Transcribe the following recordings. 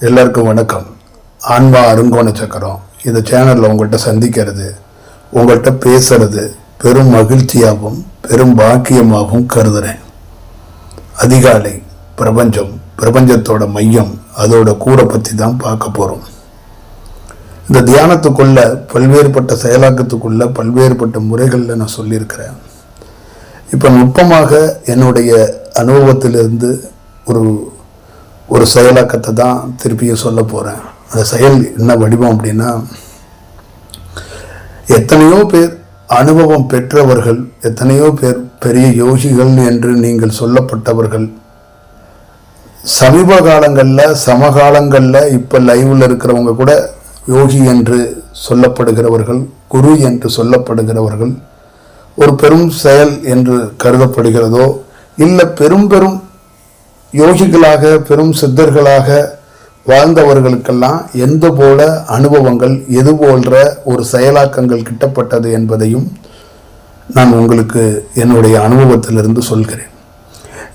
எல்லாருக்கும் வணக்கம். ஆன்மா அருங்கோண சக்கரம் இந்த சேனலில் உங்கள்கிட்ட சந்திக்கிறது, உங்கள்கிட்ட பேசுறது பெரும் மகிழ்ச்சியாகவும் பெரும் பாக்கியமாகவும் கருதுகிறேன். அதிகாலை பிரபஞ்சத்தோட மையம், அதோட கூரை பற்றி தான் பார்க்க போகிறோம். இந்த தியானத்துக்குள்ள பல்வேறுபட்ட செயலாக்கத்துக்குள்ள பல்வேறுபட்ட முறைகளில் நான் சொல்லியிருக்கிறேன். இப்போ நுட்பமாக என்னுடைய அனுபவத்திலிருந்து ஒரு செயலாக்கத்தை தான் திருப்பியும் சொல்ல போகிறேன். அந்த செயல் என்ன வடிவம் அப்படின்னா, எத்தனையோ பேர் அனுபவம் பெற்றவர்கள், எத்தனையோ பேர் பெரிய யோகிகள் என்று நீங்கள் சொல்லப்பட்டவர்கள், சமீப காலங்களில் சமகாலங்களில் இப்போ லைவில் இருக்கிறவங்க கூட யோகி என்று சொல்லப்படுகிறவர்கள், குரு என்று சொல்லப்படுகிறவர்கள், ஒரு பெரும் செயல் என்று கருதப்படுகிறதோ இல்லை பெரும் யோகிகளாக பெரும் சித்தர்களாக வாழ்ந்தவர்களுக்கெல்லாம் எந்த போல அனுபவங்கள், எது போன்ற ஒரு செயலாக்கங்கள் கிட்டப்பட்டது என்பதையும் நான் உங்களுக்கு என்னுடைய அனுபவத்திலிருந்து சொல்கிறேன்.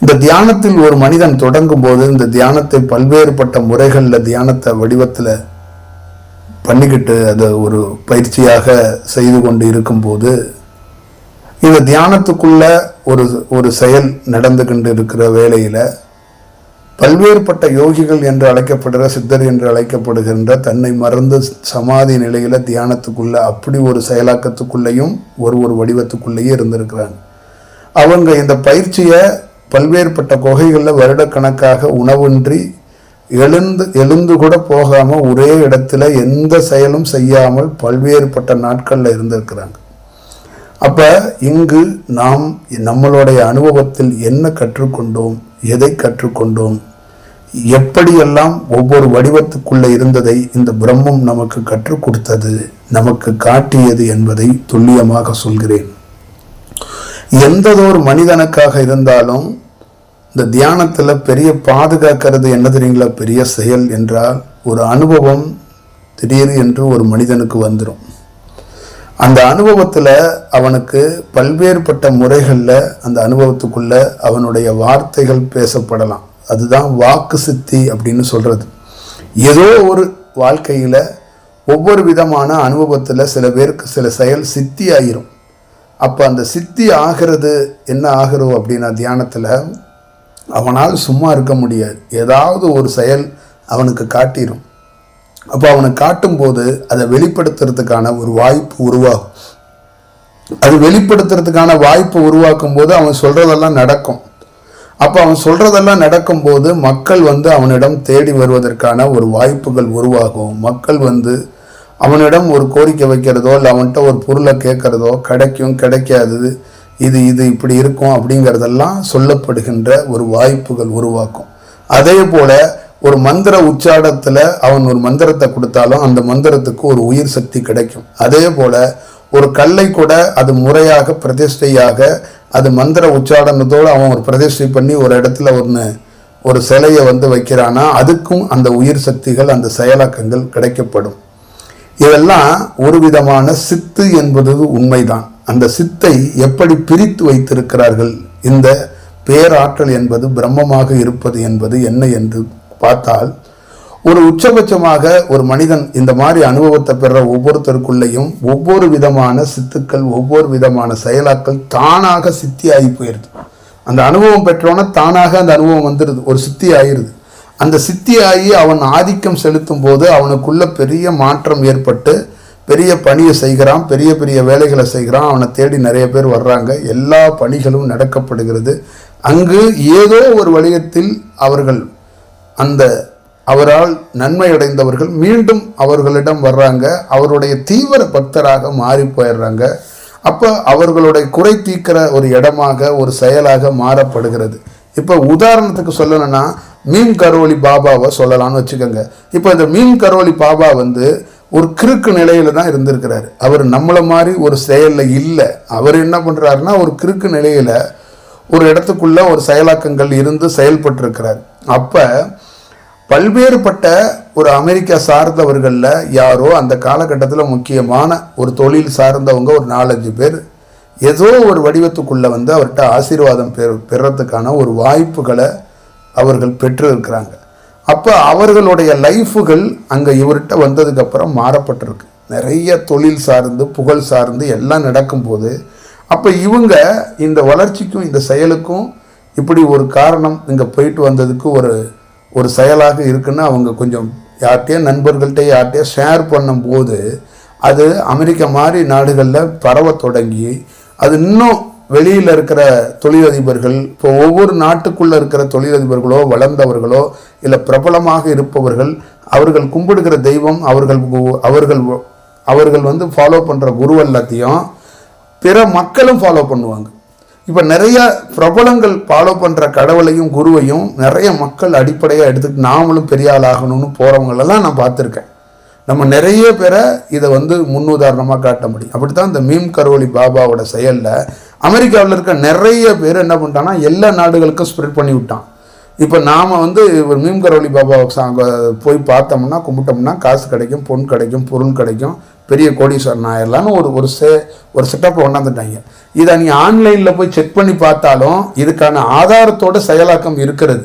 இந்த தியானத்தில் ஒரு மனிதன் தொடங்கும் போது, இந்த தியானத்தை பல்வேறுபட்ட முறைகளில் தியானத்தை வடிவத்தில் பண்ணிக்கிட்டு அதை ஒரு பயிற்சியாக செய்து கொண்டு இருக்கும்போது, இந்த தியானத்துக்குள்ள ஒரு செயல் நடந்து கொண்டு இருக்கிற வேளையில் பல்வேறுபட்ட யோகிகள் என்று அழைக்கப்படுகிற, சித்தர் என்று அழைக்கப்படுகின்ற, தன்னை மறந்து சமாதி நிலையில் தியானத்துக்குள்ள அப்படி ஒரு செயலாக்கத்துக்குள்ளேயும் ஒரு வடிவத்துக்குள்ளேயே இருந்திருக்கிறாங்க. அவங்க இந்த பயிற்சியை பல்வேறுபட்ட குகைகளில் வருடக்கணக்காக உணவின்றி எழுந்து கூட போகாமல் ஒரே இடத்துல எந்த செயலும் செய்யாமல் பல்வேறுபட்ட நாட்களில் இருந்திருக்கிறாங்க. அப்போ இங்கு நாம் நம்மளுடைய அனுபவத்தில் என்ன கற்றுக்கொண்டோம், எதை கற்றுக்கொண்டோம், எப்படியெல்லாம் ஒவ்வொரு வடிவத்துக்குள்ளே இருந்ததை இந்த பிரம்மம் நமக்கு கற்றுக் கொடுத்தது, நமக்கு காட்டியது என்பதை துல்லியமாக சொல்கிறேன். எந்ததொரு மனிதனுக்காக இருந்தாலும் இந்த தியானத்தில் பெரிய பாதுகாக்கிறது என்ன தெரியுங்களா? பெரிய செயல் என்றால் ஒரு அனுபவம் திடீர் என்று ஒரு மனிதனுக்கு வந்துடும். அந்த அனுபவத்தில் அவனுக்கு பல்வேறுபட்ட முறைகளில் அந்த அனுபவத்துக்குள்ள அவனுடைய வார்த்தைகள் பேசப்படலாம். அதுதான் வாக்கு சித்தி அப்படின்னு சொல்கிறது. ஏதோ ஒரு வாழ்க்கையில் ஒவ்வொரு விதமான அனுபவத்தில் சில பேருக்கு சில செயல் சித்தி ஆகிரும். அப்போ அந்த சித்தி ஆகிறது என்ன ஆகிறோம் அப்படின்னா, தியானத்தில் அவனால் சும்மா இருக்க முடியாது. ஏதாவது ஒரு செயல் அவனுக்கு காட்டிடும். அப்போ அவனுக்கு காட்டும்போது அதை வெளிப்படுத்துறதுக்கான ஒரு வாய்ப்பு உருவாகும். அது வெளிப்படுத்துறதுக்கான வாய்ப்பு உருவாக்கும் போது அவன் சொல்கிறதெல்லாம் நடக்கும். அப்போ அவன் சொல்கிறதெல்லாம் நடக்கும்போது மக்கள் அவனிடம் தேடி வருவதற்கான ஒரு வாய்ப்புகள் உருவாகும். மக்கள் அவனிடம் ஒரு கோரிக்கை வைக்கிறதோ இல்லை அவன்கிட்ட ஒரு பொருளை கேட்குறதோ கிடைக்கும், கிடைக்காது, இது இப்படி இருக்கும் அப்படிங்கிறதெல்லாம் சொல்லப்படுகின்ற ஒரு வாய்ப்புகள் உருவாக்கும். அதே போல் ஒரு மந்திர உச்சாடத்தில் அவன் ஒரு மந்திரத்தை கொடுத்தாலும் அந்த மந்திரத்துக்கு ஒரு உயிர் சக்தி கிடைக்கும். அதே போல் ஒரு கல்லை கூட அது முறையாக பிரதிஷ்டையாக அது மந்திர உச்சாடனத்தோடு அவன் ஒரு பிரதிஷ்டை பண்ணி ஒரு இடத்துல ஒரு சிலையை வைக்கிறானா, அதுக்கும் அந்த உயிர் சக்திகள், அந்த செயலாக்கங்கள் கிடைக்கப்படும். இதெல்லாம் ஒரு விதமான சித்து என்பது உண்மைதான். அந்த சித்தை எப்படி பிரித்து வைத்திருக்கிறார்கள்? இந்த பேராற்றல் என்பது பிரம்மமாக இருப்பது என்பது என்ன என்று பார்த்தால், ஒரு உச்சபட்சமாக ஒரு மனிதன் இந்த மாதிரி அனுபவத்தை பெற ஒவ்வொருத்தருக்குள்ளேயும் ஒவ்வொரு விதமான சித்துக்கள், ஒவ்வொரு விதமான செயலாக்கள் தானாக சித்தி ஆகி போயிடுது. அந்த அனுபவம் பெற்றோன்னா தானாக அந்த அனுபவம் வந்துடுது, ஒரு சித்தி ஆகிடுது. அந்த சித்தி ஆகி அவன் ஆதிக்கம் செலுத்தும் போது அவனுக்குள்ள பெரிய மாற்றம் ஏற்பட்டு பெரிய பணியை செய்கிறான், பெரிய வேலைகளை செய்கிறான். அவனை தேடி நிறைய பேர் வர்றாங்க, எல்லா பணிகளும் நடக்கப்படுகிறது. அங்கு ஏதோ ஒரு வழியத்தில் அவரால் நன்மை அடைந்தவர்கள் மீண்டும் அவர்களிடம் வர்றாங்க, அவருடைய தீவிர பக்தராக மாறி போயிடுறாங்க. அப்போ அவர்களுடைய குறை தீர்க்கிற ஒரு இடமாக, ஒரு செயலாக மாறப்படுகிறது. இப்போ உதாரணத்துக்கு சொல்லணும்னா மீன் கரோலி பாபாவை சொல்லலாம்னு வச்சுக்கோங்க. இப்போ இந்த மீன் கரோலி பாபா ஒரு கிறுக்கு நிலையில தான் இருந்திருக்கிறாரு. அவர் நம்மளை மாதிரி ஒரு செயலில் இல்லை. அவர் என்ன பண்ணுறாருன்னா ஒரு கிறுக்கு நிலையில் ஒரு இடத்துக்குள்ள ஒரு செயலாக்கங்கள் இருந்து செயல்பட்டிருக்கிறார். அப்போ பல்வேறுபட்ட ஒரு அமெரிக்கா சார்ந்தவர்களில் யாரோ அந்த காலகட்டத்தில் முக்கியமான ஒரு தொழில் சார்ந்தவங்க ஒரு 4-5 பேர் ஏதோ ஒரு வடிவத்துக்குள்ளே அவர்கிட்ட ஆசீர்வாதம் பெறத்துக்கான ஒரு வாய்ப்புகளை அவர்கள் பெற்று இருக்கிறாங்க. அப்போ அவர்களுடைய லைஃபுகள் அங்கே இவர்கிட்ட வந்ததுக்கப்புறம் மாறப்பட்டிருக்கு. நிறைய தொழில் சார்ந்து புகழ் சார்ந்து எல்லாம் நடக்கும்போது அப்போ இவங்க இந்த வளர்ச்சிக்கும் இந்த செயலுக்கும் இப்படி ஒரு காரணம் இங்கே போயிட்டு வந்ததுக்கு ஒரு செயலாக இருக்குன்னு அவங்க கொஞ்சம் யார்கிட்டயோ நண்பர்கள்ட்ட யார்கிட்டயோ ஷேர் பண்ணும்போது அது அமெரிக்கா மாதிரி நாடுகளில் பரவ தொடங்கி அது இன்னும் வெளியில் இருக்கிற தொழிலதிபர்கள், இப்போ ஒவ்வொரு நாட்டுக்குள்ளே இருக்கிற தொழிலதிபர்களோ வளர்ந்தவர்களோ இல்லை பிரபலமாக இருப்பவர்கள், அவர்கள் கும்பிடுகிற தெய்வம், அவர்கள் வந்து ஃபாலோ பண்ணுற குரு எல்லாத்தையும் பிற மக்களும் ஃபாலோ பண்ணுவாங்க. இப்போ நிறைய பிரபலங்கள் ஃபாலோ பண்ணுற கடவுளையும் குருவையும் நிறைய மக்கள் அடிப்படையாக எடுத்துக்கிட்டு நாமளும் பெரிய ஆள் ஆகணும்னு போகிறவங்களெல்லாம் நான் பார்த்துருக்கேன். நம்ம நிறைய பேரை இதை வந்து முன்னுதாரணமாக காட்ட முடியும். அப்படி தான் இந்த மீம் கரோலி பாபாவோட செயலில் அமெரிக்காவில் இருக்க நிறைய பேர் என்ன பண்ணிட்டான்னா எல்லா நாடுகளுக்கும் ஸ்ப்ரெட் பண்ணி விட்டான். இப்போ நாம் வந்து ஒரு மீம் கரோலி பாபாவை போய் பார்த்தோம்னா கும்பிட்டோம்னா காசு கிடைக்கும், பொன் கிடைக்கும், பொருள் கிடைக்கும், பெரிய கோடீஸ்வரன் ஆயிடலான்னு ஒரு செட்டப்பை கொண்டாந்துட்டாங்க. இதை நீங்கள் ஆன்லைனில் போய் செக் பண்ணி பார்த்தாலும் இதுக்கான ஆதாரத்தோட செயலாக்கம் இருக்கிறது.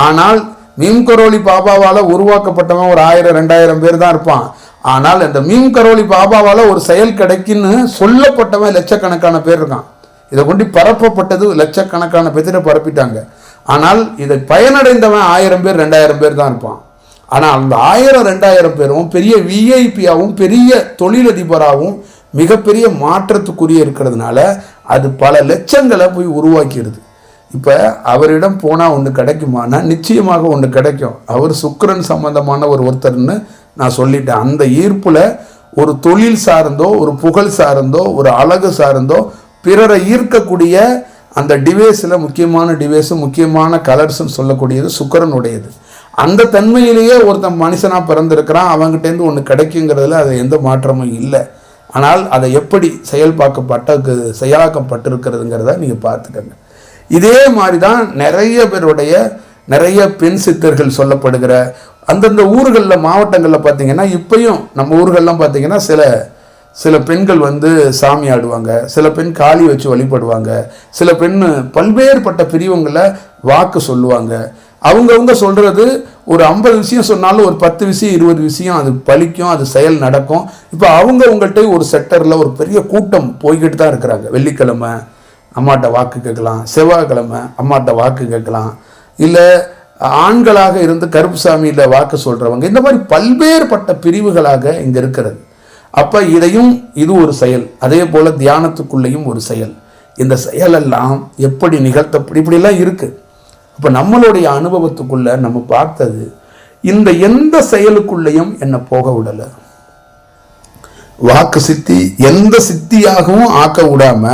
ஆனால் மீம் கரோலி பாபாவால் உருவாக்கப்பட்டவன் ஒரு 1000-2000 பேர் தான் இருப்பான். ஆனால் இந்த மீம் கரோலி பாபாவால் ஒரு செயல் கிடைக்குன்னு சொல்லப்பட்டவன் லட்சக்கணக்கான பேர் இருக்கான். இதை கொண்டு பரப்பப்பட்டது லட்சக்கணக்கான பேரை பரப்பிட்டாங்க. ஆனால் இதை பயனடைந்தவன் 1000 பேர் 2000 பேர் தான் இருப்பான். ஆனால் அந்த 1000-2000 பேரும் பெரிய விஐபியாகவும் பெரிய தொழிலதிபராகவும் மிகப்பெரிய மாற்றத்துக்குரிய இருக்கிறதுனால அது பல லட்சங்களை போய் உருவாக்கிடுது. இப்போ அவரிடம் போனால் ஒன்று கிடைக்குமானா நிச்சயமாக ஒன்று கிடைக்கும். அவர் சுக்கிரன் சம்பந்தமான ஒருத்தர்னு நான் சொல்லிட்டேன். அந்த ஈர்ப்பில் ஒரு தொழில் சார்ந்தோ ஒரு புகழ் சார்ந்தோ ஒரு அழகு சார்ந்தோ பிறரை ஈர்க்கக்கூடிய அந்த டிவைஸில் முக்கியமான டிவைஸும் முக்கியமான கலர்ஸ்ன்னு சொல்லக்கூடியது சுக்கிரனுடையது. அந்த தன்மையிலேயே ஒருத்தன் மனுஷனாக பிறந்திருக்கிறான், அவங்ககிட்டேருந்து ஒன்று கிடைக்குங்கிறதுல அது எந்த மாற்றமும் இல்லை. ஆனால் அதை எப்படி செயலாக்கப்பட்டிருக்கிறதுங்கிறத நீங்கள் பார்த்துக்கங்க. இதே மாதிரி தான் நிறைய பெண் சித்தர்கள் சொல்லப்படுகிற அந்தந்த ஊர்களில் மாவட்டங்களில் பார்த்தீங்கன்னா இப்பயும் நம்ம ஊர்கள்லாம் பார்த்தீங்கன்னா சில பெண்கள் வந்து சாமி ஆடுவாங்க, சில பெண் காளி வச்சு வழிபடுவாங்க, சில பெண் பல்வேறுபட்ட பிரிவுங்களை வாக்கு சொல்லுவாங்க. அவங்கவுங்க சொல்கிறது ஒரு 50 விஷயம் சொன்னாலும் ஒரு 10 விஷயம் 20 விஷயம் அது பலிக்கும், அது செயல் நடக்கும். இப்போ உங்கள்கிட்ட ஒரு செக்டரில் ஒரு பெரிய கூட்டம் போய்கிட்டு தான் இருக்கிறாங்க. வெள்ளிக்கிழமை அம்மாட்ட வாக்கு கேட்கலாம், செவ்வாய்க்கிழமை அம்மாட்ட வாக்கு கேட்கலாம், இல்லை ஆண்களாக இருந்து கருப்பு சாமியில் வாக்கு சொல்கிறவங்க, இந்த மாதிரி பல்வேறுபட்ட பிரிவுகளாக இங்கே இருக்கிறது. அப்போ இது ஒரு செயல். அதே போல் தியானத்துக்குள்ளேயும் ஒரு செயல். இந்த செயலெல்லாம் எப்படி இப்படிலாம் இருக்குது. அப்போ நம்மளுடைய அனுபவத்துக்குள்ள நம்ம பார்த்தது இந்த எந்த செயலுக்குள்ளேயும் என்னை போக விடலை. வாக்கு சித்தி எந்த சித்தியாகவும் ஆக்க விடாம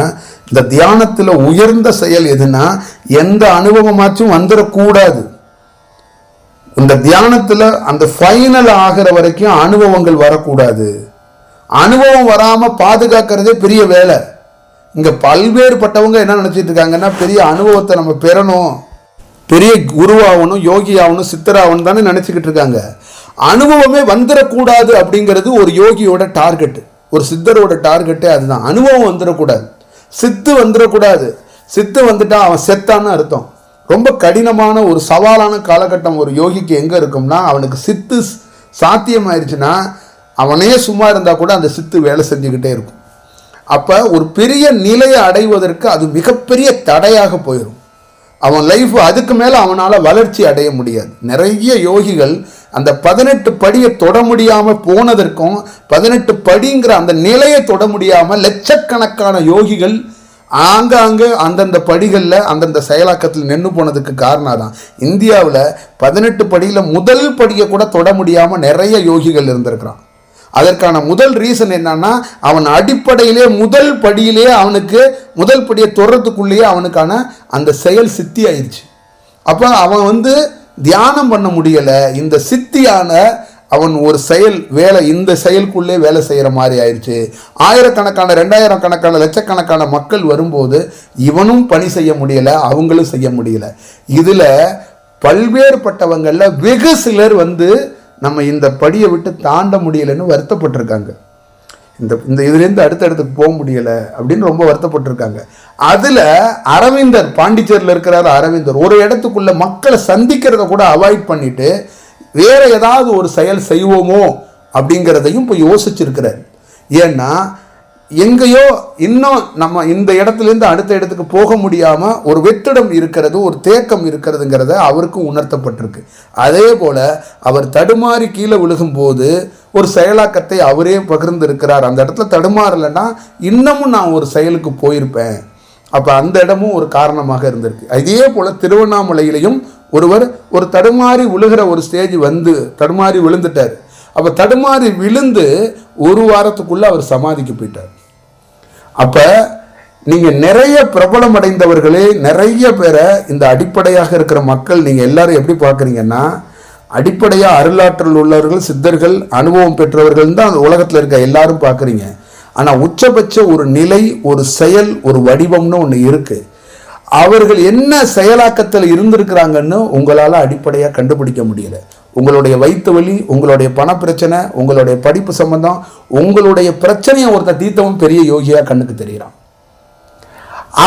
இந்த தியானத்தில் உயர்ந்த செயல் எதுனா எந்த அனுபவமாச்சும் வந்துடக்கூடாது. இந்த தியானத்தில் அந்த ஃபைனல் ஆகிற வரைக்கும் அனுபவங்கள் வரக்கூடாது. அனுபவம் வராம பாதுகாக்கிறதே பெரிய வேலை. இங்க பல்வேறுபட்டவங்க என்ன நினைச்சிட்டு இருக்காங்கன்னா பெரிய அனுபவத்தை நம்ம பெறணும், பெரிய குருவாகணும், யோகியாகணும், சித்தராகணும் தானே நினைச்சுக்கிட்டு இருக்காங்க. அனுபவமே வந்துடக்கூடாது அப்படிங்கிறது ஒரு யோகியோட டார்கெட், ஒரு சித்தரோட டார்கெட்டே அதுதான். அனுபவம் வந்துடக்கூடாது, சித்து வந்துடக்கூடாது. சித்து வந்துட்டா அவன் செத்தான்னு அர்த்தம். ரொம்ப கடினமான ஒரு சவாலான காலகட்டம் ஒரு யோகிக்கு எங்கே இருக்கும்னா, அவனுக்கு சித்து சாத்தியமாயிருச்சுன்னா அவனே சும்மா இருந்தால் கூட அந்த சித்து வேலை செஞ்சுக்கிட்டே இருக்கும். அப்போ ஒரு பெரிய நிலையை அடைவதற்கு அது மிகப்பெரிய தடையாக போயிடும். அவன் லைஃப் அதுக்கு மேலே அவனால் வளர்ச்சி அடைய முடியாது. நிறைய யோகிகள் அந்த 18 படியை தொட முடியாமல் போனதற்கும் 18 படிங்கிற அந்த நிலையை தொட முடியாமல் லட்சக்கணக்கான யோகிகள் ஆங்காங்கே அந்தந்த படிகளில் அந்தந்த செயலாக்கத்தில் நின்று போனதுக்கு காரணம் தான். இந்தியாவில் 18 படியில் முதல் படியை கூட தொட முடியாமல் நிறைய யோகிகள் இருந்திருக்கிறான். அதற்கான முதல் ரீசன் என்னன்னா, அவன் அடிப்படையிலே முதல் படியிலே அவனுக்கு முதல் படியை தொடுறதுக்குள்ளேயே அவனுக்கான அந்த செயல் சித்தி ஆயிடுச்சு. அப்போ அவன் தியானம் பண்ண முடியலை. இந்த சித்தியான அவன் ஒரு செயல் வேலை இந்த செயலுக்குள்ளே வேலை செய்கிற மாதிரி ஆயிடுச்சு. 1000கணக்கான 2000 கணக்கான லட்சக்கணக்கான மக்கள் வரும்போது இவனும் பணி செய்ய முடியலை, அவங்களும் செய்ய முடியலை. இதில் பல்வேறுபட்டவங்களில் வெகு சிலர் நம்ம இந்த படியை விட்டு தாண்ட முடியலைன்னு வருத்தப்பட்டிருக்காங்க. இந்த இதுலேருந்து அடுத்தடுத்துக்கு போக முடியலை அப்படின்னு ரொம்ப வருத்தப்பட்டிருக்காங்க. அதில் அரவிந்தர், பாண்டிச்சேரியில் இருக்கிறார் அரவிந்தர், ஒரு இடத்துக்குள்ள மக்களை சந்திக்கிறத கூட அவாய்ட் பண்ணிட்டு வேற ஏதாவது ஒரு செயல் செய்வோமோ அப்படிங்கிறதையும் இப்போ யோசிச்சிருக்கிறார். ஏன்னா எங்கேயோ இன்னும் நம்ம இந்த இடத்துலேருந்து அடுத்த இடத்துக்கு போக முடியாமல் ஒரு வெற்றிடம் இருக்கிறது, ஒரு தேக்கம் இருக்கிறதுங்கிறத அவருக்கும் உணர்த்தப்பட்டிருக்கு. அதே போல் அவர் தடுமாறி கீழே விழுகும்போது ஒரு செயலாக்கத்தை அவரே பகிர்ந்து இருக்கிறார். அந்த இடத்துல தடுமாறலைன்னா இன்னமும் நான் ஒரு செயலுக்கு போயிருப்பேன். அப்போ அந்த இடமும் ஒரு காரணமாக இருந்திருக்கு. இதே போல் திருவண்ணாமலையிலையும் ஒருவர் ஒரு தடுமாறி விழுகிற ஒரு ஸ்டேஜ் வந்து தடுமாறி விழுந்துட்டார். அப்போ தடுமாறி விழுந்து ஒரு வாரத்துக்குள்ளே அவர் சமாதிக்கு போயிட்டார். அப்போ நீங்கள் நிறைய பிரபலம் அடைந்தவர்களே நிறைய பேரை இந்த அடிப்படையாக இருக்கிற மக்கள் நீங்கள் எல்லாரும் எப்படி பார்க்குறீங்கன்னா, அடிப்படையாக அருளாற்றல் உள்ளவர்கள், சித்தர்கள், அனுபவம் பெற்றவர்கள் தான் அந்த உலகத்தில் இருக்க எல்லாரும் பார்க்குறீங்க. ஆனால் உச்சபட்ச ஒரு நிலை, ஒரு செயல், ஒரு வடிவம்னு ஒன்று இருக்குது. அவர்கள் என்ன செயலாக்கத்தில் இருந்திருக்கிறாங்கன்னு உங்களால் அடிப்படையாக கண்டுபிடிக்க முடியல. உங்களுடைய வயிற்று வலி, உங்களுடைய பண பிரச்சனை, உங்களுடைய படிப்பு சம்பந்தம், உங்களுடைய பிரச்சனையை ஒருத்தர் தீர்த்தவும் பெரிய யோகியா கண்ணுக்கு தெரிகிறான்.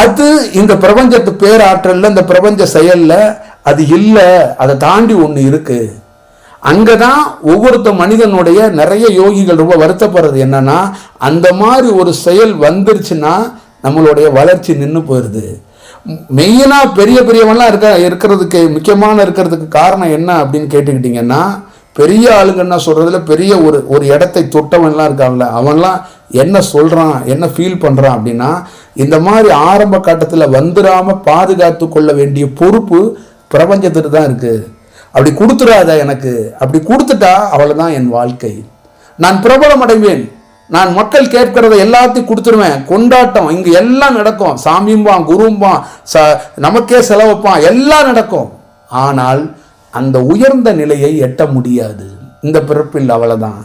அது இந்த பிரபஞ்சத்து பேராற்றல்ல, இந்த பிரபஞ்ச செயல்ல அது இல்லை. அதை தாண்டி ஒன்று இருக்கு. அங்கதான் ஒவ்வொருத்த மனிதனுடைய நிறைய யோகிகள் ரொம்ப வருத்தப்படுறது என்னன்னா, அந்த மாதிரி ஒரு செயல் வந்துருச்சுன்னா நம்மளுடைய வளர்ச்சி நின்று போயிடுது. மெயினாக பெரிய பெரியவன்லாம் இருக்கிறதுக்கு முக்கியமான இருக்கிறதுக்கு காரணம் என்ன அப்படின்னு கேட்டுக்கிட்டிங்கன்னா, பெரிய ஆளுங்கன்னா சொல்கிறதுல பெரிய ஒரு இடத்தை தொட்டவன்லாம் இருக்காங்கல்ல, அவன்லாம் என்ன சொல்கிறான், என்ன ஃபீல் பண்ணுறான் அப்படின்னா, இந்த மாதிரி ஆரம்ப கட்டத்தில் வந்துடாமல் பாதுகாத்து கொள்ள வேண்டிய பொறுப்பு பிரபஞ்சத்துக்கு தான் இருக்குது. அப்படி கொடுத்துடாத எனக்கு, அப்படி கொடுத்துட்டா அவ்வளோதான் என் வாழ்க்கை, நான் பிரபலம் அடைவேன், நான் மக்கள் கேட்கிறத எல்லாத்தையும் கொடுத்துருவேன், கொண்டாட்டம் இங்கே எல்லாம் நடக்கும், சாமியும்பான், குரும்பான், நமக்கே செலவுப்பான், எல்லாம் நடக்கும். ஆனால் அந்த உயர்ந்த நிலையை எட்ட முடியாது இந்த பிறப்பில். அவ்வளவுதான்.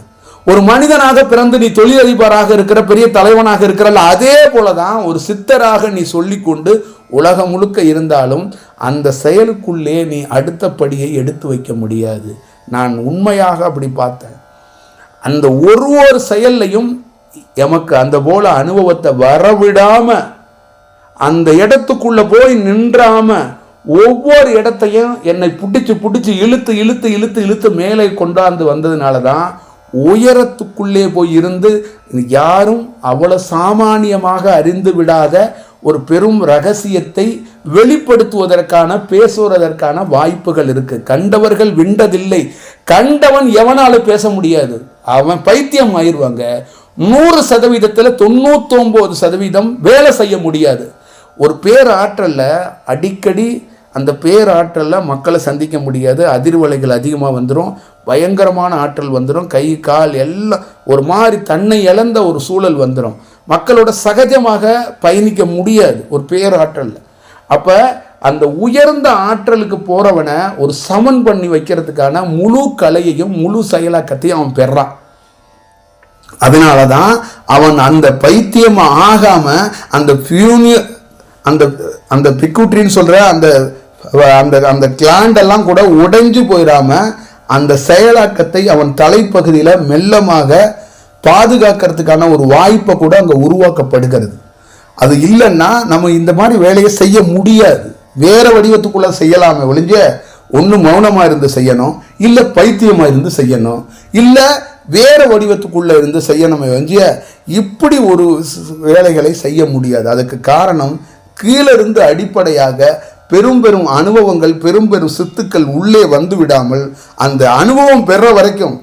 ஒரு மனிதனாக பிறந்து நீ தொழிலதிபராக இருக்கிற, பெரிய தலைவனாக இருக்கிறல்ல, அதே போலதான் ஒரு சித்தராக நீ சொல்லிக்கொண்டு உலகம் முழுக்க இருந்தாலும் அந்த செயலுக்குள்ளே நீ அடுத்த படியை எடுத்து வைக்க முடியாது. நான் உண்மையாக அப்படி பார்த்தேன். அந்த ஒரு செயல்லையும் எமக்கு அந்த போல அனுபவத்தை வரவிடாம, அந்த இடத்துக்குள்ள போய் நின்றாம, ஒவ்வொரு இடத்தையும் என்னை பிடிச்சு இழுத்து இழுத்து இழுத்து இழுத்து மேலே கொண்டாந்து வந்ததுனால தான் உயரத்துக்குள்ளே போய் இருந்து யாரும் அவ்வளவு சாமானியமாக அறிந்து விடாத ஒரு பெரும் ரகசியத்தை வெளிப்படுத்துவதற்கான, பேசுவதற்கான வாய்ப்புகள் இருக்கு. கண்டவர்கள் விண்டதில்லை. கண்டவன் எவனால பேச முடியாது, அவன் பைத்தியம் ஆயிடுவாங்க. 100%, 99% வேலை செய்ய முடியாது. ஒரு பேராற்றல்ல அடிக்கடி அந்த பேராற்றல்ல மக்களை சந்திக்க முடியாது. அதிர்வலைகள் அதிகமாக வந்துடும், பயங்கரமான ஆற்றல் வந்துடும், கை கால் எல்லாம் ஒரு மாதிரி தன்னை இழந்த ஒரு சூழல் வந்துடும். மக்களோட சகஜமாக பயணிக்க முடியாது ஒரு பேராற்றல்ல. அப்போ அந்த உயர்ந்த ஆற்றலுக்கு போறவனை ஒரு சமன் பண்ணி வைக்கிறதுக்கான முழு கலையையும் முழு செயலாக்கத்தையும் அவன் பெறான். அதனால தான் அவன் அந்த பைத்தியம் ஆகாம அந்த அந்த பிக்குட்ரின்னு சொல்ற அந்த அந்த கிளாண்டெல்லாம் கூட உடைஞ்சு போயிடாம அந்த செயலாக்கத்தை அவன் தலைப்பகுதியில் மெல்லமாக பாதுகாக்கிறதுக்கான ஒரு வாய்ப்பை கூட அங்கே உருவாக்கப்படுகிறது. அது இல்லைன்னா நம்ம இந்த மாதிரி வேலையை செய்ய முடியாது. வேற வடிவத்துக்குள்ள செய்யலாமே ஒழிஞ்ச ஒன்று மௌனமாக இருந்து செய்யணும், இல்லை பைத்தியமாக இருந்து செய்யணும், இல்லை வேற வடிவத்துக்குள்ள இருந்து செய்யணுமே ஒழிஞ்ச இப்படி ஒரு வேலைகளை செய்ய முடியாது. அதுக்கு காரணம் கீழே இருந்து அடிப்படையாக பெரும் பெரும் அனுபவங்கள், பெரும் பெரும் சித்துக்கள் உள்ளே வந்து விடாமல் அந்த அனுபவம் பெற வரைக்கும்,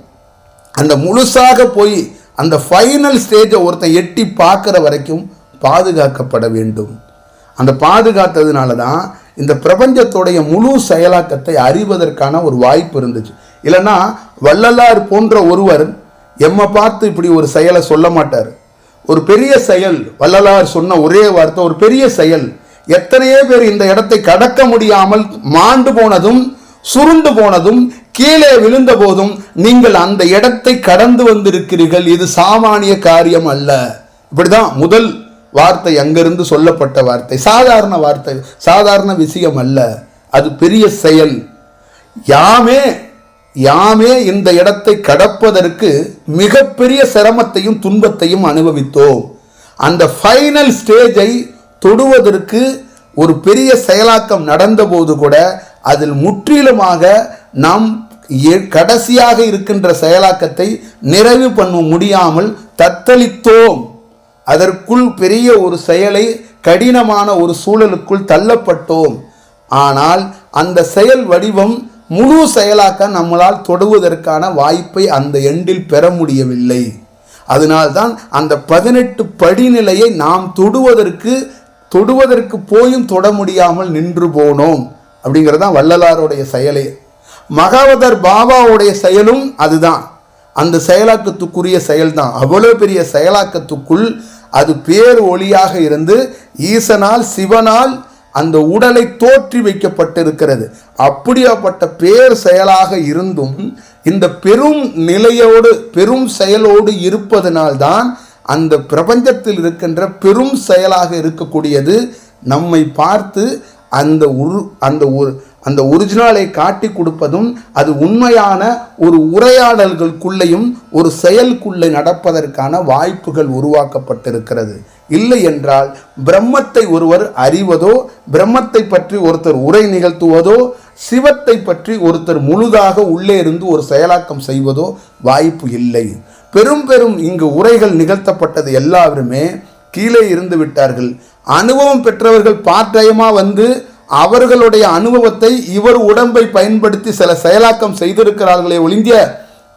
அந்த முழுசாக போய் அந்த ஃபைனல் ஸ்டேஜை ஒருத்தன் எட்டி பார்க்குற வரைக்கும் பாதுகாக்கப்பட வேண்டும். அந்த பாதுகாத்ததுனால தான் இந்த பிரபஞ்சத்துடைய முழு செயலாக்கத்தை அறிவதற்கான ஒரு வாய்ப்பு இருந்துச்சு. இல்லைன்னா வள்ளலார் போன்ற ஒருவர் எம்மை பார்த்து இப்படி ஒரு செயலை சொல்ல மாட்டார். ஒரு பெரிய செயல், வள்ளலார் சொன்ன ஒரே வார்த்தை, ஒரு பெரிய செயல். எத்தனையோ பேர் இந்த இடத்தை கடக்க முடியாமல் மாண்டு போனதும் சுருண்டு போனதும் கீழே விழுந்த போதும் நீங்கள் அந்த இடத்தை கடந்து வந்திருக்கிறீர்கள், இது சாமானிய காரியம் அல்ல. இப்படிதான் முதல் வார்த்தை அங்கிருந்து சொல்லப்பட்ட வார்த்தை. சாதாரண வார்த்தை, சாதாரண விஷயம் அல்ல, அது பெரிய செயல். யாமே இந்த இடத்தை கடப்பதற்கு மிகப்பெரிய சிரமத்தையும் துன்பத்தையும் அனுபவித்தோம். அந்த ஃபைனல் ஸ்டேஜை தொடுவதற்கு ஒரு பெரிய செயலாக்கம் நடந்த போது கூட அதில் முற்றிலுமாக நாம் கடைசியாக இருக்கின்ற செயலாக்கத்தை நிறைவு பண்ண முடியாமல் தத்தளித்தோம். அதற்குள் பெரிய ஒரு செயலை, கடினமான ஒரு சூழலுக்குள் தள்ளப்பட்டோம். ஆனால் அந்த செயல் வடிவம் முழு செயலாக்க நம்மளால் தொடுவதற்கான வாய்ப்பை அந்த எண்டில் பெற முடியவில்லை. அதனால்தான் அந்த 18 படிநிலையை நாம் தொடுவதற்கு போயும் தொட முடியாமல் நின்று போனோம். அப்படிங்கிறதான் வள்ளலாருடைய செயலே. மகாவதர் பாபாவுடைய செயலும் அதுதான். அந்த செயலாக்கத்துக்குரிய செயல்தான். அவ்வளோ பெரிய செயலாக்கத்துக்குள் அது பேர் ஒளியாக இருந்து ஈசனால் சிவனால் அந்த உடலை தோற்றி வைக்கப்பட்டிருக்கிறது. அப்படியாப்பட்ட பேர் செயலாக இருந்தும் இந்த பெரும் நிலையோடு பெரும் செயலோடு இருப்பதனால்தான் அந்த பிரபஞ்சத்தில் இருக்கின்ற பெரும் செயலாக இருக்கக்கூடியது நம்மை பார்த்து அந்த ஒரிஜினலை காட்டி கொடுப்பதும் அது உண்மையான ஒரு உரையாடல்களுக்குள்ளேயும் ஒரு செயலுக்குள்ளே நடப்பதற்கான வாய்ப்புகள் உருவாக்கப்பட்டிருக்கிறது. இல்லை என்றால் பிரம்மத்தை ஒருவர் அறிவதோ, பிரம்மத்தை பற்றி ஒருத்தர் உரை நிகழ்த்துவதோ, சிவத்தை பற்றி ஒருத்தர் முழுதாக உள்ளே இருந்து ஒரு செயலாக்கம் செய்வதோ வாய்ப்பு இல்லை. பெரும் இங்கு உரைகள் நிகழ்த்தப்பட்டது எல்லாருமே கீழே இருந்து விட்டார்கள். அனுபவம் பெற்றவர்கள் பார்ட்-டைமாக வந்து அவர்களுடைய அனுபவத்தை இவர் உடம்பை பயன்படுத்தி சில செயலாக்கம் செய்திருக்கிறார்களே ஒழிஞ்ச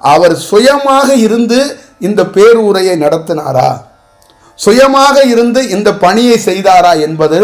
அவர் சுயமாக இருந்து இந்த பேருரையை நடத்தினாரா, சுயமாக இருந்து இந்த பணியை செய்தாரா என்பது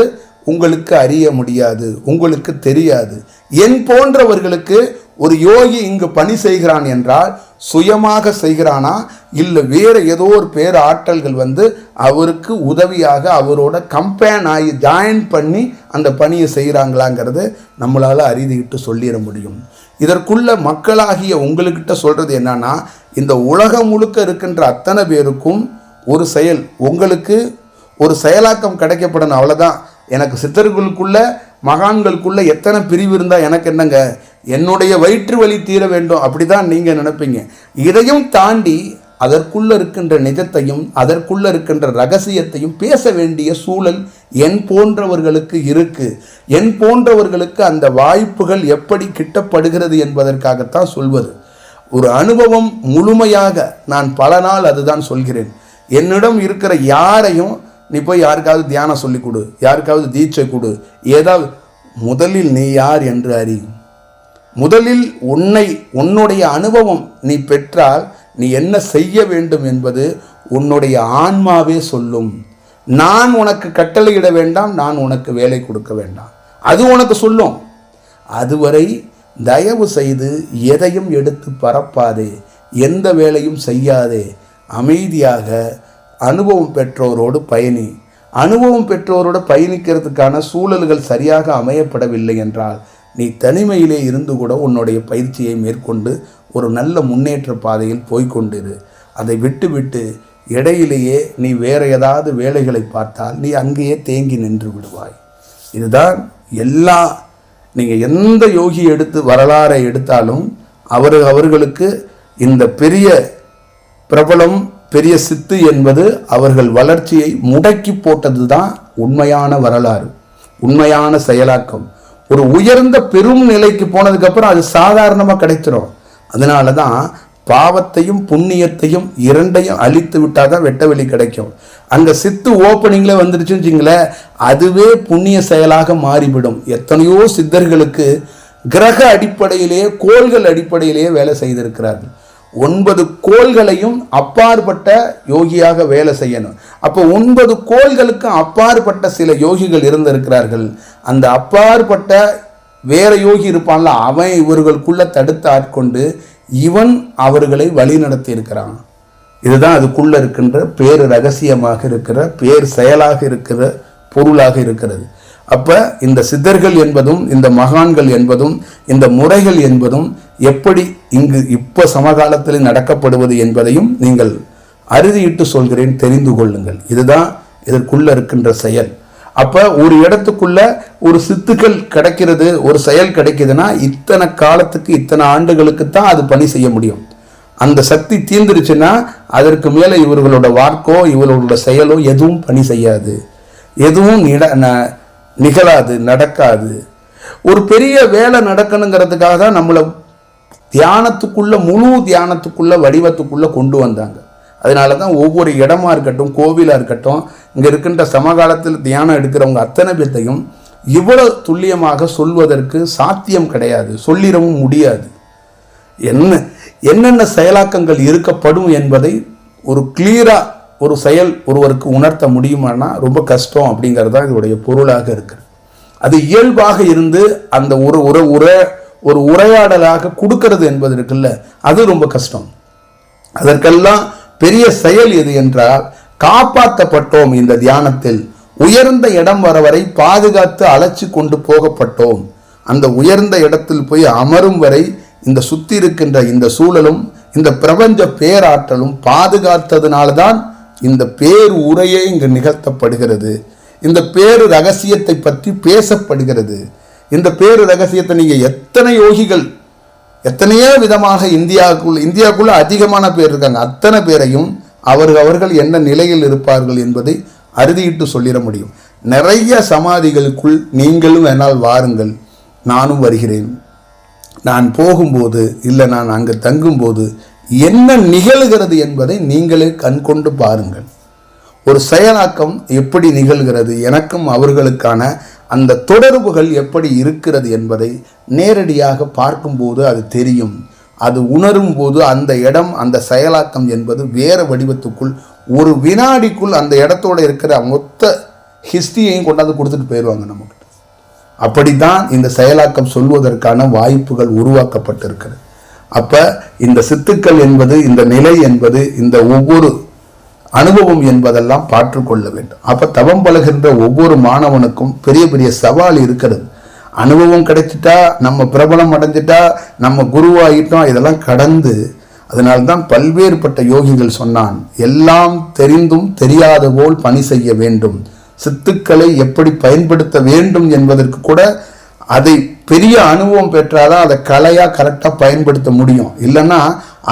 உங்களுக்கு அறிய முடியாது, உங்களுக்கு தெரியாது. என் போன்றவர்களுக்கு ஒரு யோகி இங்கு பணி செய்கிறான் என்றால் சுயமாக செய்கிறானா, இல்லை வேறு ஏதோ ஒரு பேர் ஆற்றல்கள் வந்து அவருக்கு உதவியாக அவரோட கம்பேன் ஆகி ஜாயின் பண்ணி அந்த பணியை செய்கிறாங்களாங்கிறது நம்மளால் அறிந்துக்கிட்டு சொல்லிட முடியும். இதற்குள்ள மக்களாகிய உங்களுக்கிட்ட சொல்கிறது என்னன்னா, இந்த உலகம் முழுக்க இருக்கின்ற அத்தனை பேருக்கும் ஒரு செயல், உங்களுக்கு ஒரு செயலாக்கம் கிடைக்கப்படணும், அவ்வளோதான். எனக்கு சித்தர்களுக்குள்ள மகான்களுக்குள்ள எத்தனை பிரிவு இருந்தால் எனக்கு என்னங்க, என்னுடைய வயிற்று வலி தீர வேண்டும், அப்படி தான் நீங்கள் நினைப்பீங்க. இதையும் தாண்டி அதற்குள்ள இருக்கின்ற நிஜத்தையும் அதற்குள்ள இருக்கின்ற ரகசியத்தையும் பேச வேண்டிய சூழல் என் போன்றவர்களுக்கு இருக்கு. என் போன்றவர்களுக்கு அந்த வாய்ப்புகள் எப்படி கிட்டப்படுகிறது என்பதற்காகத்தான் சொல்வது. ஒரு அனுபவம் முழுமையாக நான் பல நாள் அதுதான் சொல்கிறேன். என்னிடம் இருக்கிற யாரையும் நீ போய் யாருக்காவது தியானம் சொல்லிக் கொடு, யாருக்காவது தீட்சை கொடு, ஏதாவது முதலில் நீ யார் என்று அறி. முதலில் உன்னுடைய அனுபவம் நீ பெற்றால் நீ என்ன செய்ய வேண்டும் என்பது உன்னுடைய ஆன்மாவே சொல்லும். நான் உனக்கு கட்டளையிட வேண்டாம், நான் உனக்கு வேலை கொடுக்க வேண்டாம், அது உனக்கு சொல்லும். அதுவரை தயவு செய்து எதையும் எடுத்து பரப்பாதே, எந்த வேலையும் செய்யாதே, அமைதியாக அனுபவம் பெற்றோரோடு பயணி. அனுபவம் பெற்றோரோடு பயணிக்கிறதுக்கான சூழல்கள் சரியாக அமையப்படவில்லை என்றால் நீ தனிமையிலே இருந்து கூட உன்னுடைய பயிற்சியை மேற்கொண்டு ஒரு நல்ல முன்னேற்ற பாதையில் போய்கொண்டிரு. அதை விட்டு இடையிலேயே நீ வேறு ஏதாவது வேலைகளை பார்த்தால் நீ அங்கேயே தேங்கி நின்று விடுவாய். இதுதான் நீங்கள் எந்த யோகி எடுத்து வரலாறை எடுத்தாலும் அவர்களுக்கு இந்த பெரிய பிரபலம் பெரிய சித்து என்பது அவர்கள் வளர்ச்சியை முடக்கி போட்டது தான் உண்மையான வரலாறு, உண்மையான செயலாக்கம். ஒரு உயர்ந்த பெரும் நிலைக்கு போனதுக்கப்புறம் அது சாதாரணமாக கிடைச்சிடும். அதனால தான் பாவத்தையும் புண்ணியத்தையும் இரண்டையும் அழித்து விட்டால் தான் வெட்ட வெளி கிடைக்கும். அங்கே சித்து ஓப்பனிங்கில் வந்துருச்சுன்னு வச்சிங்களேன், அதுவே புண்ணிய செயலாக மாறிவிடும். எத்தனையோ சித்தர்களுக்கு கிரக அடிப்படையிலேயே கோள்கள் அடிப்படையிலேயே வேலை செய்திருக்கிறார்கள். 9 கோள்களையும் அப்பாற்பட்ட யோகியாக வேலை செய்யணும். அப்போ 9 கோள்களுக்கு அப்பாற்பட்ட சில யோகிகள் இருந்திருக்கிறார்கள். அந்த அப்பாற்பட்ட வேற யோகி இருப்பான்ல, அவன் இவர்களுக்குள்ள தடுத்து ஆட்கொண்டு இவன் அவர்களை வழி நடத்தி இருக்கிறான். இதுதான் அதுக்குள்ள இருக்கின்ற பேர் ரகசியமாக இருக்கிற பேர் செயலாக இருக்கிற பொருளாக இருக்கிறது. அப்போ இந்த சித்தர்கள் என்பதும் இந்த மகான்கள் என்பதும் இந்த முறைகள் என்பதும் எப்படி இங்கு இப்போ சமகாலத்தில் நடக்கப்படுவது என்பதையும் நீங்கள் அறுதியிட்டு சொல்கிறேன், தெரிந்து கொள்ளுங்கள். இதுதான் இதற்குள்ள இருக்கின்ற செயல். அப்போ ஒரு இடத்துக்குள்ள ஒரு சித்துக்கள் கிடைக்கிறது, ஒரு செயல் கிடைக்குதுன்னா இத்தனை காலத்துக்கு இத்தனை ஆண்டுகளுக்கு தான் அது பணி செய்ய முடியும். அந்த சக்தி தீர்ந்துருச்சுன்னா அதற்கு மேலே இவர்களோட வாக்கோ இவர்களோட செயலோ எதுவும் பணி செய்யாது, எதுவும் நிகழாது, நடக்காது. ஒரு பெரிய வேலை நடக்கணுங்கிறதுக்காக தான் நம்மளை தியானத்துக்குள்ள, முழு தியானத்துக்குள்ள, வடிவத்துக்குள்ள கொண்டு வந்தாங்க. அதனால தான் ஒவ்வொரு இடமா இருக்கட்டும், கோவிலாக இருக்கட்டும், இங்கே இருக்கின்ற சமகாலத்தில் தியானம் எடுக்கிறவங்க அத்தனை பேர்த்தையும் இவ்வளவு துல்லியமாக சொல்வதற்கு சாத்தியம் கிடையாது, சொல்லிடவும் முடியாது. என்னென்ன செயலாக்கங்கள் இருக்கப்படும் என்பதை ஒரு கிளியரா ஒரு செயல் ஒருவருக்கு உணர்த்த முடியுமானா ரொம்ப கஷ்டம் அப்படிங்கிறது தான் இதோடைய பொருளாக இருக்கு. அது இயல்பாக இருந்து அந்த ஒரு உரையாடலாக கொடுக்கிறது என்பது இருக்குல்ல, அது ரொம்ப கஷ்டம். அதற்கெல்லாம் பெரிய செயல் எது என்றால், காப்பாற்றப்பட்டோம். இந்த தியானத்தில் உயர்ந்த இடம் வர வரை பாதுகாத்து அழைச்சி கொண்டு போகப்பட்டோம். அந்த உயர்ந்த இடத்தில் போய் அமரும் வரை இந்த சுத்தி இருக்கின்ற இந்த சூழலும் இந்த பிரபஞ்ச பேராற்றலும் பாதுகாத்ததுனால்தான் இந்த பேரு உரையே இங்கு நிகழ்த்தப்படுகிறது. இந்த பேரு ரகசியத்தை பற்றி பேசப்படுகிறது. இந்த பேரு ரகசியத்தை நீங்க எத்தனை யோகிகள் எத்தனையோ விதமாக இந்தியாவுக்குள்ள அதிகமான பேர் இருக்காங்க. அத்தனை பேரையும் அவர்கள் என்ன நிலையில் இருப்பார்கள் என்பதை அறுதியிட்டு சொல்லிட முடியும். நிறைய சமாதிகளுக்குள் நீங்களும் வேணால் வாருங்கள், நானும் வருகிறேன். நான் போகும்போது இல்லை நான் அங்கு தங்கும்போது என்ன நிகழ்கிறது என்பதை நீங்களே கண்கொண்டு பாருங்கள். ஒரு செயலாக்கம் எப்படி நிகழ்கிறது, எனக்கும் அவர்களுக்கான அந்த தொடர்புகள் எப்படி இருக்கிறது என்பதை நேரடியாக பார்க்கும்போது அது தெரியும். அது உணரும் போது அந்த இடம், அந்த செயலாக்கம் என்பது வேற வடிவத்துக்குள் ஒரு வினாடிக்குள் அந்த இடத்தோட இருக்கிற மொத்த ஹிஸ்டரியையும் கொண்டாந்து கொடுத்துட்டு போயிடுவாங்க நமக்கு. அப்படித்தான் இந்த செயலாக்கம் சொல்வதற்கான வாய்ப்புகள் உருவாக்கப்பட்டிருக்கிறது. அப்ப இந்த சித்துக்கள் என்பது, இந்த நிலை என்பது, இந்த ஒவ்வொரு அனுபவம் என்பதெல்லாம் பாற்றுக்கொள்ள வேண்டும். அப்ப தவம் பழகின்ற ஒவ்வொரு மாணவனுக்கும் பெரிய பெரிய சவால் இருக்கிறது. அனுபவம் கிடைச்சிட்டா, நம்ம பிரபலம் அடைஞ்சிட்டா, நம்ம குருவாயிட்டோம், இதெல்லாம் கடந்து, அதனால்தான் பல்வேறுபட்ட யோகிகள் சொன்னான், எல்லாம் தெரிந்தும் தெரியாத போல் பணி செய்ய வேண்டும். சித்துக்களை எப்படி பயன்படுத்த வேண்டும் என்பதற்கு கூட அதை பெரிய அனுபவம் பெற்றாதான் அதை கலையா கரெக்டா பயன்படுத்த முடியும். இல்லைன்னா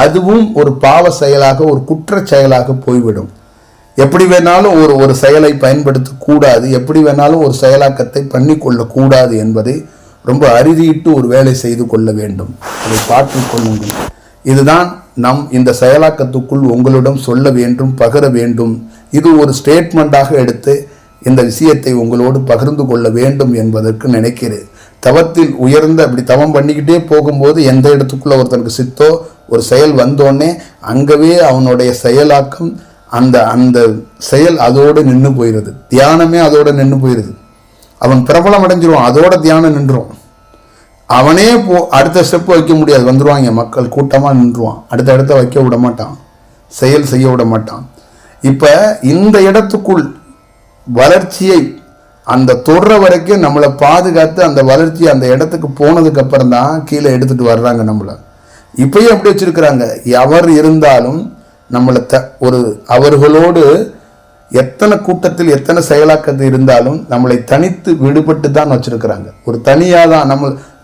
அதுவும் ஒரு பாவ செயலாக, ஒரு குற்ற செயலாக போய்விடும். எப்படி வேணாலும் ஒரு செயலை பயன்படுத்த கூடாது, எப்படி வேணாலும் ஒரு செயலாக்கத்தை பண்ணி கொள்ள கூடாது என்பதை ரொம்ப அறுதியிட்டு ஒரு வேலை செய்து கொள்ள வேண்டும். அதை பார்த்து கொள்ளுங்கள். இதுதான் நம் இந்த செயலாக்கத்துக்குள் உங்களிடம் சொல்ல வேண்டும், பகிர வேண்டும். இது ஒரு ஸ்டேட்மெண்டாக எடுத்து இந்த விஷயத்தை உங்களோடு பகிர்ந்து கொள்ள வேண்டும் என்பதற்கு நினைக்கிறேன். தவத்தில் உயர்ந்த அப்படி தவம் பண்ணிக்கிட்டே போகும்போது எந்த இடத்துக்குள்ள ஒருத்தனுக்கு சித்தோ ஒரு செயல் வந்தோடனே அங்கவே அவனுடைய செயலாக்கம், அந்த செயல் அதோடு நின்று போயிடுது. தியானமே அதோட நின்று போயிடுது. அவன் பிரபலம் அடைஞ்சிருவான், அதோட தியானம் நின்றும். அவனே அடுத்த ஸ்டெப் வைக்க முடியாது, வந்துடுவாங்க மக்கள் கூட்டமாக நின்றுவான். அடுத்த வைக்க விட மாட்டான், செயல் செய்ய விட மாட்டான். இப்ப இந்த இடத்துக்குள் வளர்ச்சியை அந்த தொடர வரைக்கும் நம்மளை பாதுகாத்து அந்த வளர்ச்சி அந்த இடத்துக்கு போனதுக்கு அப்புறம் தான் கீழே எடுத்துட்டு வர்றாங்க நம்மளை. இப்பயும் அப்படி வச்சிருக்கிறாங்க. எவர் இருந்தாலும் நம்மளை அவர்களோடு எத்தனை கூட்டத்தில் எத்தனை செயலாக்கத்தில் இருந்தாலும் நம்மளை தனித்து விடுபட்டு தான் வச்சிருக்கிறாங்க. ஒரு தனியாக தான்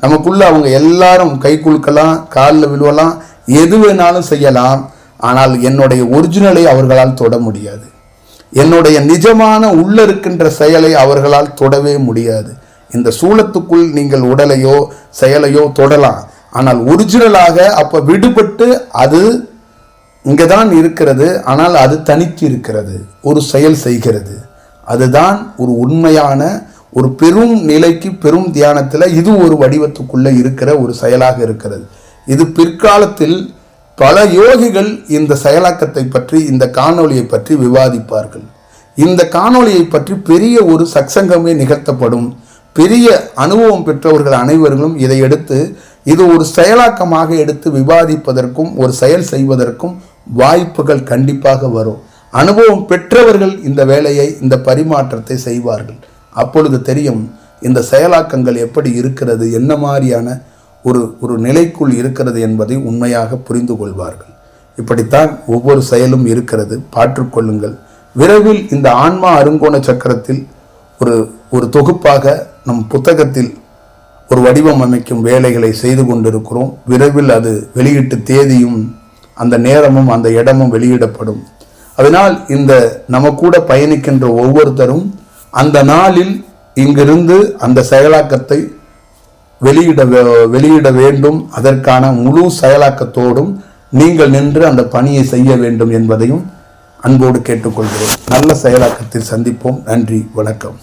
நமக்குள்ள அவங்க எல்லாரும் கை குலுக்கலாம், காலில் விழுவலாம், எது வேணாலும் செய்யலாம். ஆனால் என்னுடைய ஒரிஜினலை அவர்களால் தொட முடியாது. என்னுடைய நிஜமான உள்ள இருக்கின்ற செயலை அவர்களால் தொடவே முடியாது. இந்த சூலத்துக்குள் நீங்கள் உடலையோ செயலையோ தொடலாம், ஆனால் ஒரிஜினலாக அப்ப விடுபட்டு அது இங்கதான் இருக்கிறது, ஆனால் அது தனித்து இருக்கிறது, ஒரு செயல் செய்கிறது. அதுதான் ஒரு உண்மையான ஒரு பெரும் நிலைக்கு, பெரும் தியானத்தில் இது ஒரு வடிவத்துக்குள்ள இருக்கிற ஒரு செயலாக இருக்கிறது. இது பிற்காலத்தில் பல யோகிகள் இந்த செயலாக்கத்தை பற்றி, இந்த காணொளியை பற்றி விவாதிப்பார்கள். இந்த காணொளியை பற்றி பெரிய ஒரு சத்சங்கமே நிகழ்த்தப்படும். பெரிய அனுபவம் பெற்றவர்கள் அனைவர்களும் இதை எடுத்து இது ஒரு செயலாக்கமாக எடுத்து விவாதிப்பதற்கும் ஒரு செயல் செய்வதற்கும் வாய்ப்புகள் கண்டிப்பாக வரும். அனுபவம் பெற்றவர்கள் இந்த வேலையை, இந்த பரிமாற்றத்தை செய்வார்கள். அப்பொழுது தெரியும் இந்த செயலாக்கங்கள் எப்படி இருக்கிறது, என்ன மாதிரியான ஒரு நிலைக்குள் இருக்கிறது என்பதை உண்மையாக புரிந்து கொள்வார்கள். இப்படித்தான் ஒவ்வொரு செயலும் இருக்கிறது, பாற்றுக்கொள்ளுங்கள். விரைவில் இந்த ஆன்மா அருங்கோண சக்கரத்தில் ஒரு தொகுப்பாக நம் புத்தகத்தில் ஒரு வடிவம் அமைக்கும் வேலைகளை செய்து கொண்டிருக்கிறோம். விரைவில் அது வெளியீட்டு தேதியும் அந்த நேரமும் அந்த இடமும் வெளியிடப்படும். அதனால் இந்த நம்ம கூட பயணிக்கின்ற ஒவ்வொருத்தரும் அந்த நாளில் இங்கிருந்து அந்த செயலாக்கத்தை வெளியிட வேண்டும். அதற்கான முழு செயலாக்கத்தோடும் நீங்கள் நின்று அந்த பணியை செய்ய வேண்டும் என்பதையும் அன்போடு கேட்டுக்கொள்கிறேன். நல்ல செயலாக்கத்தில் சந்திப்போம். நன்றி, வணக்கம்.